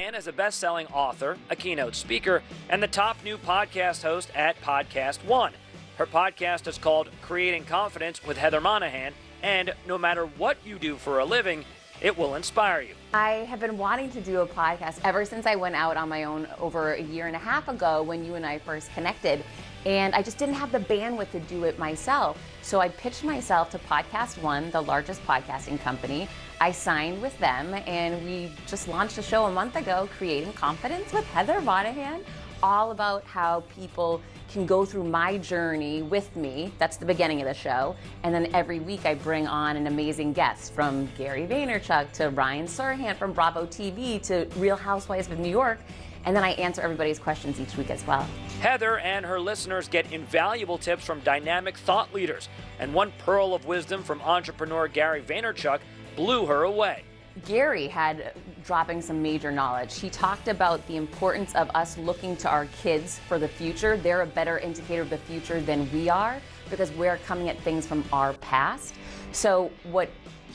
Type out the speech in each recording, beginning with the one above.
Monahan is a best-selling author, a keynote speaker, and the top new podcast host at Podcast One. Her podcast is called Creating Confidence with Heather Monahan, and no matter what you do for a living, it will inspire you. I have been wanting to do a podcast ever since I went out on my own over a year and a half ago when you and I first connected. And I just didn't have the bandwidth to do it myself. So I pitched myself to Podcast One, the largest podcasting company. I signed with them and we just launched a show a month ago, Creating Confidence with Heather Monahan, all about how people can go through my journey with me. That's the beginning of the show. And then every week I bring on an amazing guest, from Gary Vaynerchuk to Ryan Serhant from Bravo TV to Real Housewives of New York. And then I answer everybody's questions each week as well. Heather and her listeners get invaluable tips from dynamic thought leaders. And one pearl of wisdom from entrepreneur Gary Vaynerchuk blew her away. Gary had dropping some major knowledge. He talked about the importance of us looking to our kids for the future. They're a better indicator of the future than we are because we're coming at things from our past. So what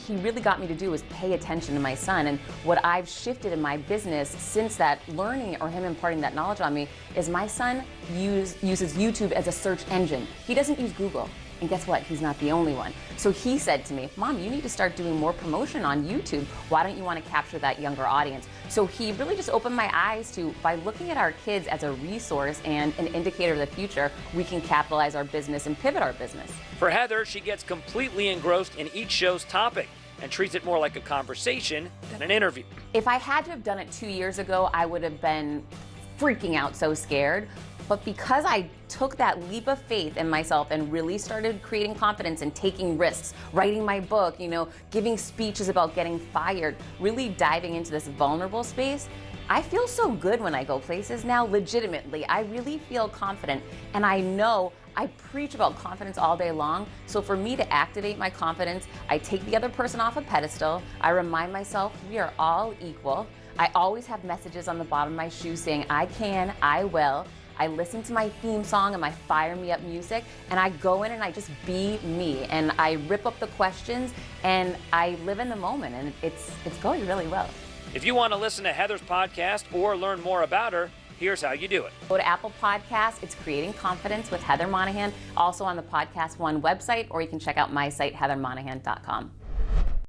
he really got me to do was pay attention to my son. And what I've shifted in my business since that learning or him imparting that knowledge on me is my son uses YouTube as a search engine. He doesn't use Google. And guess what? He's not the only one. So he said to me, Mom, you need to start doing more promotion on YouTube. Why don't you want to capture that younger audience? So he really just opened my eyes to, by looking at our kids as a resource and an indicator of the future, we can capitalize our business and pivot our business. For Heather, she gets completely engrossed in each show's topic and treats it more like a conversation than an interview. If I had to have done it 2 years ago, I would have been freaking out, so scared. But because I took that leap of faith in myself and really started creating confidence and taking risks, writing my book, giving speeches about getting fired, really diving into this vulnerable space, I feel so good when I go places now, legitimately. I really feel confident, and I know I preach about confidence all day long. So for me to activate my confidence, I take the other person off a pedestal. I remind myself we are all equal. I always have messages on the bottom of my shoe saying, I can, I will. I listen to my theme song and my fire me up music, and I go in and I just be me, and I rip up the questions and I live in the moment, and it's going really well. If you want to listen to Heather's podcast or learn more about her, here's how you do it. Go to Apple Podcasts. It's Creating Confidence with Heather Monahan, also on the Podcast One website, or you can check out my site, heathermonahan.com.